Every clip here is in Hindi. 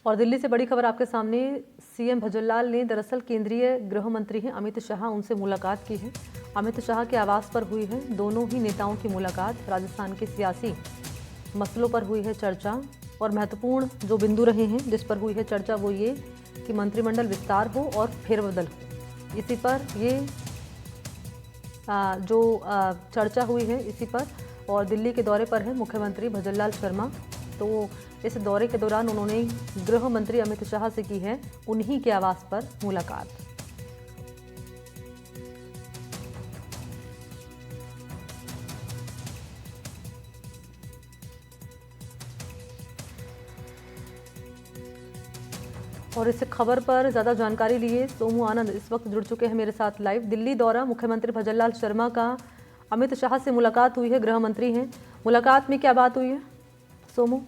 और दिल्ली से बड़ी खबर आपके सामने। सीएम भजनलाल ने दरअसल केंद्रीय गृह मंत्री हैं अमित शाह, उनसे मुलाकात की है। अमित शाह के आवास पर हुई है दोनों ही नेताओं की मुलाकात। राजस्थान के सियासी मसलों पर हुई है चर्चा और महत्वपूर्ण जो बिंदु रहे हैं जिस पर हुई है चर्चा वो ये कि मंत्रिमंडल विस्तार हो और फेरबदल हो। इसी पर ये चर्चा हुई है इसी पर। और दिल्ली के दौरे पर है मुख्यमंत्री भजनलाल शर्मा, तो इस दौरे के दौरान उन्होंने गृह मंत्री अमित शाह से की है उन्हीं के आवास पर मुलाकात। और इस खबर पर ज्यादा जानकारी लिए सोमू आनंद इस वक्त जुड़ चुके हैं मेरे साथ लाइव। दिल्ली दौरा, मुख्यमंत्री भजनलाल शर्मा का अमित शाह से मुलाकात हुई है, गृह मंत्री हैं। मुलाकात में क्या बात हुई है सोमू?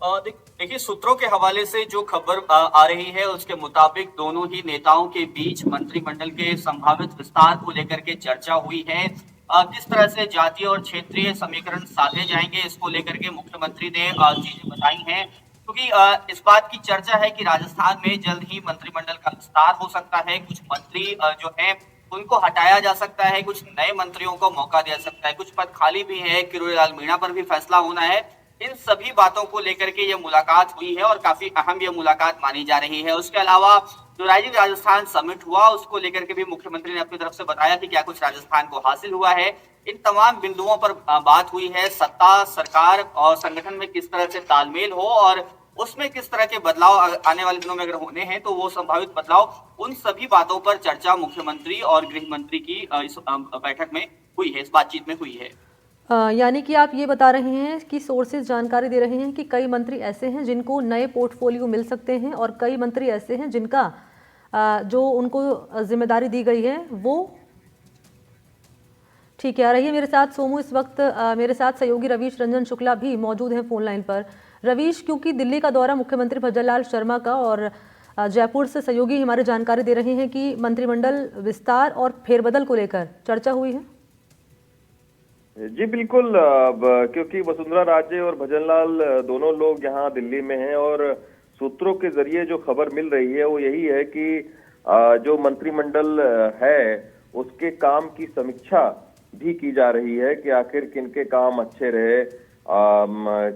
देखिए, सूत्रों के हवाले से जो खबर आ रही है उसके मुताबिक दोनों ही नेताओं के बीच मंत्रिमंडल के संभावित विस्तार को लेकर के चर्चा हुई है। किस तरह से जातीय और क्षेत्रीय समीकरण साधे जाएंगे इसको लेकर के मुख्यमंत्री ने चीजें बताई हैं, क्योंकि इस बात की चर्चा है कि राजस्थान में जल्द ही मंत्रिमंडल का विस्तार हो सकता है। कुछ मंत्री जो है उनको हटाया जा सकता है, कुछ नए मंत्रियों को मौका दिया सकता है, कुछ पद खाली भी है, किरोड़ी लाल मीणा पर भी फैसला होना है। इन सभी बातों को लेकर के ये मुलाकात हुई है और काफी अहम ये मुलाकात मानी जा रही है। उसके अलावा जो राइजिंग राजस्थान समिट हुआ उसको लेकर के भी मुख्यमंत्री ने अपनी तरफ से बताया कि क्या कुछ राजस्थान को हासिल हुआ है। इन तमाम बिंदुओं पर बात हुई है। सत्ता, सरकार और संगठन में किस तरह से तालमेल हो और उसमें किस तरह के बदलाव आने वाले दिनों में अगर होने हैं तो वो संभावित बदलाव, उन सभी बातों पर चर्चा मुख्यमंत्री और गृह मंत्री की इस बैठक में हुई है, इस बातचीत में हुई है। यानी कि आप ये बता रहे हैं कि सोर्सेज जानकारी दे रहे हैं कि कई मंत्री ऐसे हैं जिनको नए पोर्टफोलियो मिल सकते हैं और कई मंत्री ऐसे हैं जिनका जो उनको जिम्मेदारी दी गई है वो ठीक है। रहिए मेरे साथ सोमू, इस वक्त मेरे साथ सहयोगी रवीश रंजन शुक्ला भी मौजूद हैं फोन लाइन पर। रवीश, क्योंकि दिल्ली का दौरा मुख्यमंत्री भजनलाल शर्मा का और जयपुर से सहयोगी हमारे जानकारी दे रहे हैं कि मंत्रिमंडल विस्तार और फेरबदल को लेकर चर्चा हुई है। जी बिल्कुल, क्योंकि वसुंधरा राजे और भजनलाल दोनों लोग यहाँ दिल्ली में हैं और सूत्रों के जरिए जो खबर मिल रही है वो यही है कि जो मंत्रिमंडल है उसके काम की समीक्षा भी की जा रही है कि आखिर किनके काम अच्छे रहे,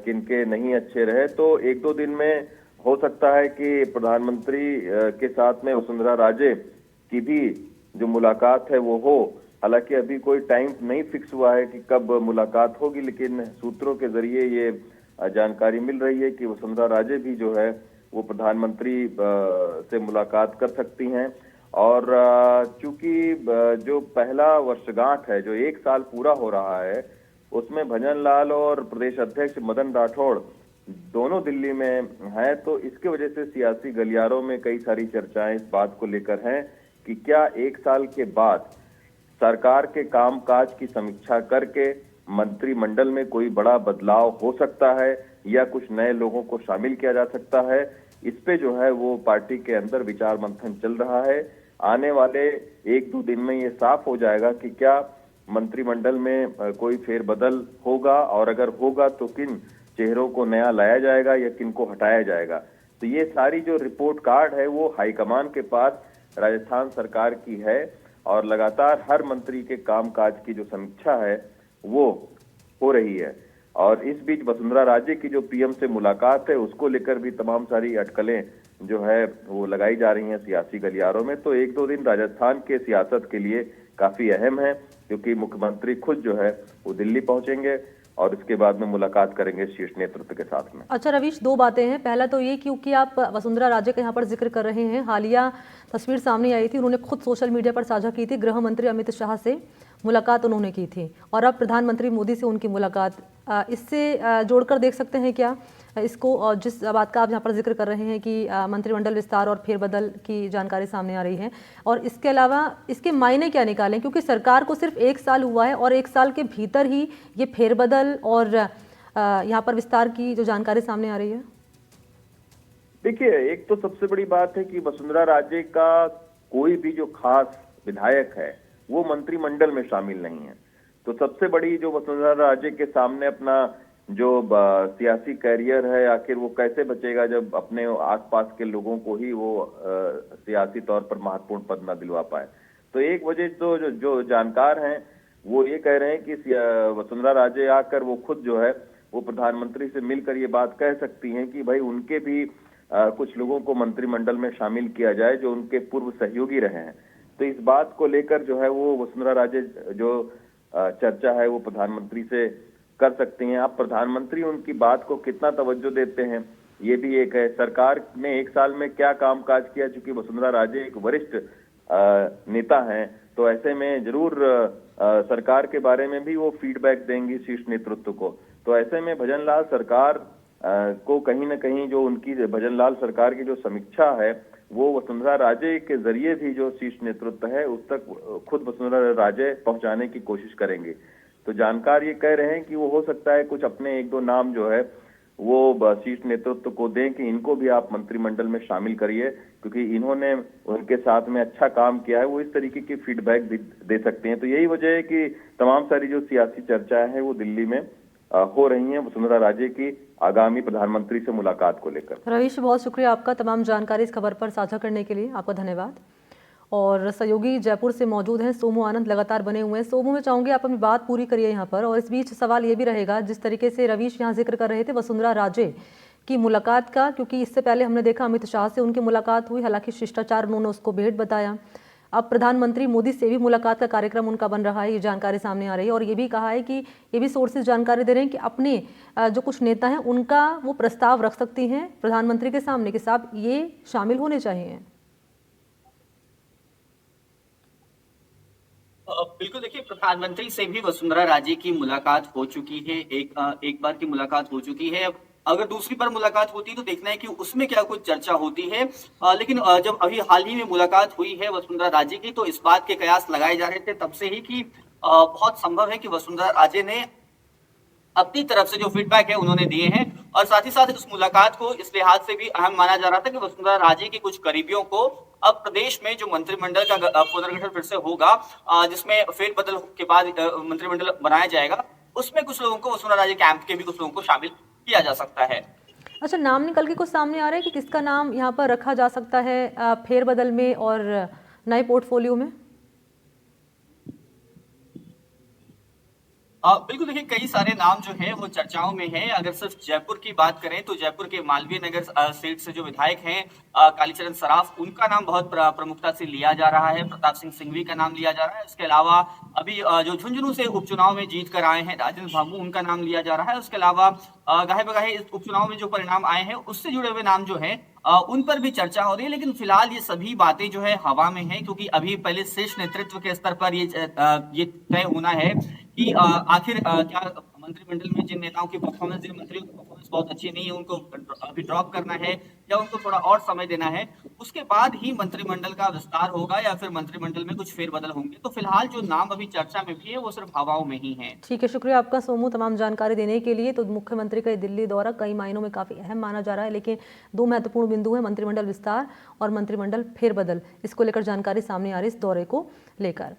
किनके नहीं अच्छे रहे। तो एक दो दिन में हो सकता है कि प्रधानमंत्री के साथ में वसुंधरा राजे की भी जो मुलाकात है वो हो। हालांकि अभी कोई टाइम नहीं फिक्स हुआ है कि कब मुलाकात होगी, लेकिन सूत्रों के जरिए ये जानकारी मिल रही है कि वसुंधरा राजे भी जो है वो प्रधानमंत्री से मुलाकात कर सकती हैं। और चूंकि जो पहला वर्षगांठ है, जो 1 साल पूरा हो रहा है, उसमें भजनलाल और प्रदेश अध्यक्ष मदन राठौड़ दोनों दिल्ली में हैं, तो इसके वजह से सियासी गलियारों में कई सारी चर्चाएं इस बात को लेकर हैं कि क्या 1 साल के बाद सरकार के कामकाज की समीक्षा करके मंत्रिमंडल में कोई बड़ा बदलाव हो सकता है या कुछ नए लोगों को शामिल किया जा सकता है। इस पे जो है वो पार्टी के अंदर विचार मंथन चल रहा है। आने वाले 1-2 दिन में ये साफ हो जाएगा कि क्या मंत्रिमंडल में कोई फेरबदल होगा और अगर होगा तो किन चेहरों को नया लाया जाएगा या किन को हटाया जाएगा। तो ये सारी जो रिपोर्ट कार्ड है वो हाईकमान के पास राजस्थान सरकार की है और लगातार हर मंत्री के कामकाज की जो समीक्षा है वो हो रही है। और इस बीच वसुंधरा राजे की जो पीएम से मुलाकात है उसको लेकर भी तमाम सारी अटकलें जो है वो लगाई जा रही हैं सियासी गलियारों में। तो 1-2 दिन राजस्थान के सियासत के लिए काफी अहम है, क्योंकि मुख्यमंत्री खुद जो है वो दिल्ली पहुंचेंगे और इसके बाद में मुलाकात करेंगे शीर्ष नेतृत्व के साथ में। अच्छा रवीश, 2 बातें हैं। पहला तो ये क्योंकि आप वसुंधरा राजे का यहाँ पर जिक्र कर रहे हैं, हालिया तस्वीर सामने आई थी, उन्होंने खुद सोशल मीडिया पर साझा की थी, गृह मंत्री अमित शाह से मुलाकात उन्होंने की थी और अब प्रधानमंत्री मोदी से उनकी मुलाकात, इससे जोड़कर देख सकते हैं क्या इसको? और जिस बात का आप यहाँ पर जिक्र कर रहे हैं कि मंत्रिमंडल विस्तार और फेरबदल की जानकारी सामने आ रही है, और इसके अलावा इसके मायने क्या निकालें, क्योंकि सरकार को सिर्फ 1 साल हुआ है और 1 साल के भीतर ही ये फेरबदल और यहाँ पर विस्तार की जो जानकारी सामने आ रही है। देखिए, एक तो सबसे बड़ी बात है कि वसुंधरा राजे का कोई भी जो खास विधायक है वो मंत्रिमंडल में शामिल नहीं है। तो सबसे बड़ी जो वसुंधरा राजे के सामने अपना जो सियासी कैरियर है आखिर वो कैसे बचेगा जब अपने आसपास के लोगों को ही वो सियासी तौर पर महत्वपूर्ण पद न दिलवा पाए। तो एक वजह तो जो जानकार हैं वो ये कह रहे हैं कि वसुंधरा राजे आकर वो खुद जो है वो प्रधानमंत्री से मिलकर ये बात कह सकती हैं कि भाई उनके भी कुछ लोगों को मंत्रिमंडल में शामिल किया जाए जो उनके पूर्व सहयोगी रहे हैं। तो इस बात को लेकर जो है वो वसुंधरा राजे जो चर्चा है वो प्रधानमंत्री से कर सकती हैं। अब प्रधानमंत्री उनकी बात को कितना तवज्जो देते हैं ये भी एक है। सरकार ने एक साल में क्या कामकाज किया, चूंकि वसुंधरा राजे एक वरिष्ठ नेता हैं तो ऐसे में जरूर सरकार के बारे में भी वो फीडबैक देंगी शीर्ष नेतृत्व को। तो ऐसे में भजनलाल सरकार को कहीं ना कहीं जो उनकी भजनलाल सरकार की जो समीक्षा है वो वसुंधरा राजे के जरिए भी जो शीर्ष नेतृत्व है उस तक खुद वसुंधरा राजे पहुंचाने की कोशिश करेंगे। तो जानकार ये कह रहे हैं कि वो हो सकता है कुछ अपने एक दो नाम जो है वो शीर्ष नेतृत्व को दें कि इनको भी आप मंत्रिमंडल में शामिल करिए, क्योंकि इन्होंने उनके साथ में अच्छा काम किया है। वो इस तरीके की फीडबैक दे सकते हैं। तो यही वजह है कि तमाम सारी जो सियासी चर्चाएं हैं वो दिल्ली में हो रही हैं वसुंधरा राजे की आगामी प्रधानमंत्री से मुलाकात को लेकर। रवीश, बहुत शुक्रिया आपका तमाम जानकारी इस खबर पर साझा करने के लिए, आपका धन्यवाद। और सहयोगी जयपुर से मौजूद हैं सोमू आनंद, लगातार बने हुए हैं। सोमू, मैं चाहूंगी आप अपनी बात पूरी करिए यहाँ पर, और इस बीच सवाल ये भी रहेगा जिस तरीके से रवीश यहाँ जिक्र कर रहे थे वसुंधरा राजे की मुलाकात का, क्योंकि इससे पहले हमने देखा अमित शाह से उनकी मुलाकात हुई, हालांकि शिष्टाचार उन्होंने उसको भेंट बताया। अब प्रधानमंत्री मोदी से भी मुलाकात का कार्यक्रम उनका बन रहा है, ये जानकारी सामने आ रही है। और ये भी कहा है कि ये भी सोर्सेज जानकारी दे रहे हैं कि अपने जो कुछ नेता हैं उनका वो प्रस्ताव रख सकती हैं प्रधानमंत्री के सामने कि साहब ये शामिल होने चाहिए। बिल्कुल, देखिए प्रधानमंत्री से भी वसुंधरा राजे की मुलाकात हो चुकी है। एक बार की मुलाकात हो चुकी है। अब अगर दूसरी बार मुलाकात होती है तो देखना है कि उसमें क्या कुछ चर्चा होती है। लेकिन जब अभी हाल ही में मुलाकात हुई है वसुंधरा राजे की तो इस बात के कयास लगाए जा रहे थे तब से ही कि बहुत संभव है कि वसुंधरा राजे ने अपनी तरफ से जो फीडबैक है उन्होंने दिए हैं। और साथ ही साथ उस मुलाकात को इस लिहाज से भी अहम माना जा रहा था कि वसुंधरा राजे के कुछ करीबियों को अब प्रदेश में जो मंत्रिमंडल का पुनर्गठन फिर से होगा, जिसमें फेरबदल के बाद मंत्रिमंडल बनाया जाएगा, उसमें कुछ लोगों को वसुंधरा राजे कैंप के भी कुछ लोगों को शामिल किया जा सकता है। अच्छा, नाम निकल के कुछ सामने आ रहा है कि किसका नाम यहाँ पर रखा जा सकता है फेरबदल में और नए पोर्टफोलियो में? बिल्कुल, देखिए कई सारे नाम जो है वो चर्चाओं में है। अगर सिर्फ जयपुर की बात करें तो जयपुर के मालवीय नगर सीट से जो विधायक हैं कालीचरण सराफ, उनका नाम बहुत प्रमुखता से लिया जा रहा है। प्रताप सिंह सिंघवी का नाम लिया जा रहा है। इसके अलावा अभी जो झुंझुनू से उपचुनाव में जीत कर आए हैं राजेंद्र भागू, उनका नाम लिया जा रहा है। उसके अलावा गाहे बगाहे इस उपचुनाव में जो परिणाम आए हैं उससे जुड़े हुए नाम जो है उन पर भी चर्चा हो रही है। लेकिन फिलहाल ये सभी बातें जो है हवा में है, क्योंकि अभी पहले शीर्ष नेतृत्व के स्तर पर ये तय होना है कि आखिर क्या मंत्रिमंडल में जिन नेताओं की परफॉर्मेंस, जिन मंत्रियों की परफॉर्मेंस बहुत अच्छी नहीं है उनको अभी ड्रॉप करना है या उनको थोड़ा और समय देना है। उसके बाद ही मंत्रिमंडल का विस्तार होगा या फिर मंत्रिमंडल में कुछ फेरबदल होंगे। तो फिलहाल जो नाम अभी चर्चा में भी है वो सिर्फ हवाओं में ही है। ठीक है, शुक्रिया आपका सोमू तमाम जानकारी देने के लिए। तो मुख्यमंत्री का दिल्ली दौरा कई मायनों में काफी अहम माना जा रहा है, लेकिन दो महत्वपूर्ण बिंदु है, मंत्रिमंडल विस्तार और मंत्रिमंडल फेरबदल। इसको लेकर जानकारी सामने आ रही है इस दौरे को लेकर।